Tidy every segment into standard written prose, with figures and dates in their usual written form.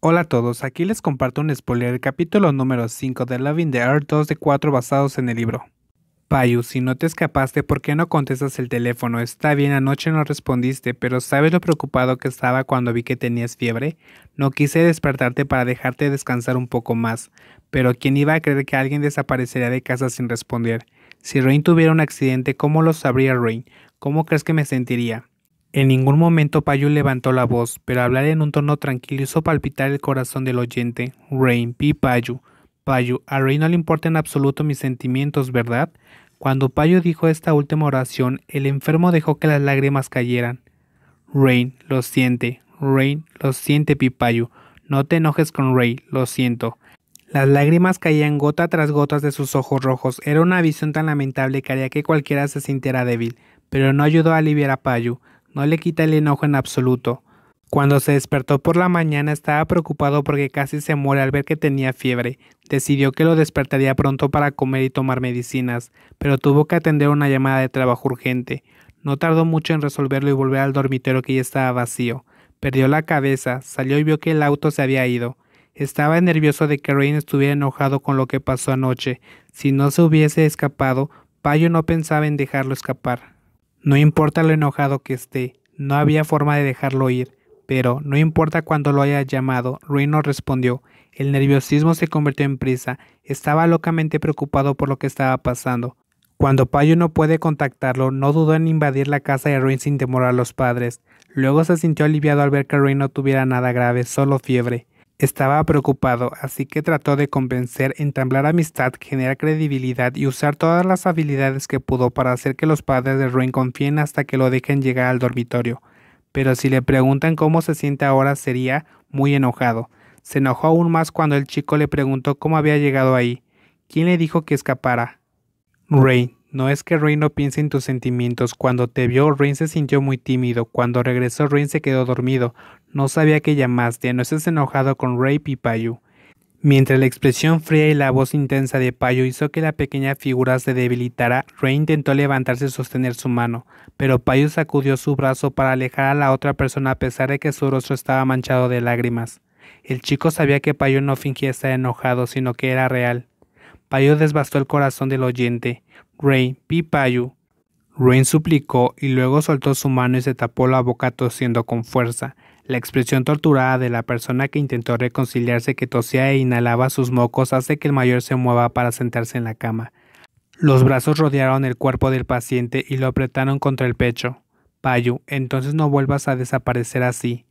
Hola a todos, aquí les comparto un spoiler del capítulo número 5 de Love in the Air 2 de 4 basados en el libro. Payu, si no te escapaste, ¿por qué no contestas el teléfono? Está bien, anoche no respondiste, pero ¿sabes lo preocupado que estaba cuando vi que tenías fiebre? No quise despertarte para dejarte descansar un poco más, pero ¿quién iba a creer que alguien desaparecería de casa sin responder? Si Rain tuviera un accidente, ¿cómo lo sabría Rain? ¿Cómo crees que me sentiría? En ningún momento Payu levantó la voz, pero hablar en un tono tranquilo hizo palpitar el corazón del oyente. Rain, Payu. Payu, a Rain no le importan en absoluto mis sentimientos, ¿verdad? Cuando Payu dijo esta última oración, el enfermo dejó que las lágrimas cayeran. Rain, lo siente, Pipayu. No te enojes con Ray, lo siento. Las lágrimas caían gota tras gota de sus ojos rojos. Era una visión tan lamentable que haría que cualquiera se sintiera débil, pero no ayudó a aliviar a Payu. No le quita el enojo en absoluto. Cuando se despertó por la mañana estaba preocupado porque casi se muere al ver que tenía fiebre. Decidió que lo despertaría pronto para comer y tomar medicinas, pero tuvo que atender una llamada de trabajo urgente. No tardó mucho en resolverlo y volver al dormitorio que ya estaba vacío. Perdió la cabeza, salió y vio que el auto se había ido. Estaba nervioso de que Rain estuviera enojado con lo que pasó anoche. Si no se hubiese escapado, Payo no pensaba en dejarlo escapar. No importa lo enojado que esté, no había forma de dejarlo ir. Pero, no importa cuándo lo haya llamado, Rain no respondió. El nerviosismo se convirtió en prisa. Estaba locamente preocupado por lo que estaba pasando. Cuando Payo no puede contactarlo, no dudó en invadir la casa de Rain sin temor a los padres. Luego se sintió aliviado al ver que Rain no tuviera nada grave, solo fiebre. Estaba preocupado, así que trató de convencer, entablar amistad, generar credibilidad y usar todas las habilidades que pudo para hacer que los padres de Rain confíen hasta que lo dejen llegar al dormitorio. Pero si le preguntan cómo se siente ahora sería muy enojado. Se enojó aún más cuando el chico le preguntó cómo había llegado ahí. ¿Quién le dijo que escapara? Rain, no es que Rain no piense en tus sentimientos. Cuando te vio, Rain se sintió muy tímido. Cuando regresó, Rain se quedó dormido. No sabía que llamaste. No estés enojado con Ray Payu. Mientras la expresión fría y la voz intensa de Payo hizo que la pequeña figura se debilitara, Rain intentó levantarse y sostener su mano, pero Payo sacudió su brazo para alejar a la otra persona a pesar de que su rostro estaba manchado de lágrimas. El chico sabía que Payo no fingía estar enojado, sino que era real. Payo devastó el corazón del oyente. Rain, Payu. Rain suplicó y luego soltó su mano y se tapó la boca tosiendo con fuerza. La expresión torturada de la persona que intentó reconciliarse que tosía e inhalaba sus mocos hace que el mayor se mueva para sentarse en la cama. Los brazos rodearon el cuerpo del paciente y lo apretaron contra el pecho. Payu, entonces no vuelvas a desaparecer así.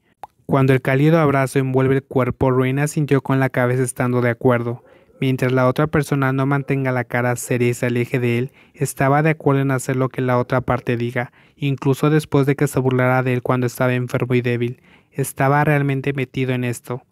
Cuando el cálido abrazo envuelve el cuerpo, Rain asintió con la cabeza estando de acuerdo. Mientras la otra persona no mantenga la cara seria y se aleje de él, estaba de acuerdo en hacer lo que la otra parte diga, incluso después de que se burlara de él cuando estaba enfermo y débil. Estaba realmente metido en esto.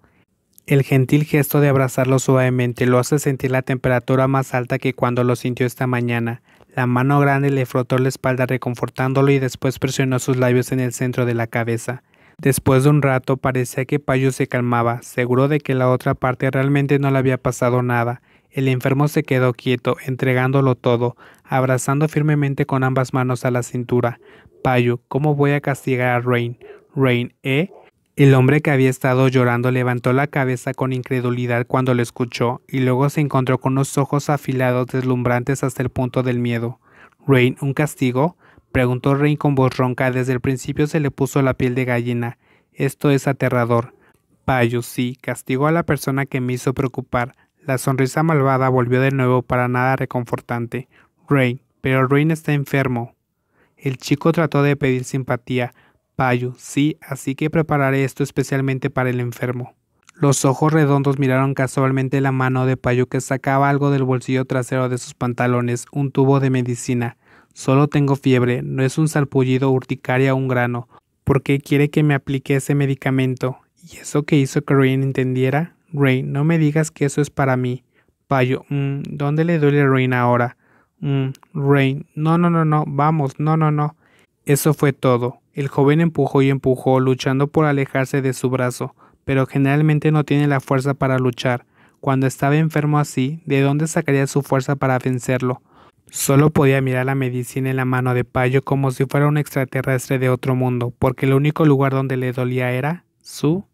El gentil gesto de abrazarlo suavemente lo hace sentir la temperatura más alta que cuando lo sintió esta mañana. La mano grande le frotó la espalda reconfortándolo y después presionó sus labios en el centro de la cabeza. Después de un rato parecía que Payu se calmaba, seguro de que la otra parte realmente no le había pasado nada. El enfermo se quedó quieto, entregándolo todo, abrazando firmemente con ambas manos a la cintura. Payu, ¿cómo voy a castigar a Rain? Rain, ¿eh? El hombre que había estado llorando levantó la cabeza con incredulidad cuando lo escuchó, y luego se encontró con unos ojos afilados deslumbrantes hasta el punto del miedo. ¿Rain, un castigo? Preguntó Rain con voz ronca. Desde el principio se le puso la piel de gallina. Esto es aterrador. Payu, sí, castigó a la persona que me hizo preocupar. La sonrisa malvada volvió de nuevo para nada reconfortante. Rain, pero Rain está enfermo. El chico trató de pedir simpatía. Payu, sí, así que prepararé esto especialmente para el enfermo. Los ojos redondos miraron casualmente la mano de Payu que sacaba algo del bolsillo trasero de sus pantalones, un tubo de medicina. Solo tengo fiebre, no es un sarpullido, urticaria o un grano. ¿Por qué quiere que me aplique ese medicamento? ¿Y eso que hizo que Rain entendiera? Rain, no me digas que eso es para mí. Payu, ¿dónde le duele a Rain ahora? Rain, no, vamos, no. Eso fue todo. El joven empujó y empujó, luchando por alejarse de su brazo, pero generalmente no tiene la fuerza para luchar. Cuando estaba enfermo así, ¿de dónde sacaría su fuerza para vencerlo? Solo podía mirar la medicina en la mano de Payo como si fuera un extraterrestre de otro mundo, porque el único lugar donde le dolía era su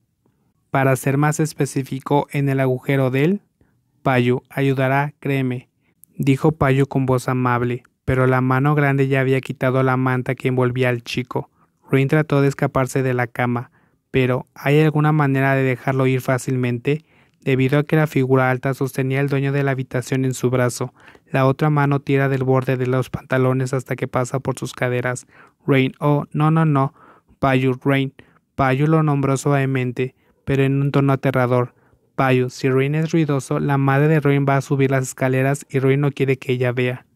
Para ser más específico, en el agujero del... Payu, ayudará, créeme, dijo Payu con voz amable, pero la mano grande ya había quitado la manta que envolvía al chico. Rain trató de escaparse de la cama, pero ¿hay alguna manera de dejarlo ir fácilmente? Debido a que la figura alta sostenía al dueño de la habitación en su brazo, la otra mano tira del borde de los pantalones hasta que pasa por sus caderas. Rain, oh, no, no, no. Payu, Rain. Payu lo nombró suavemente, pero en un tono aterrador. Payu, si Rain es ruidoso, la madre de Rain va a subir las escaleras y Rain no quiere que ella vea.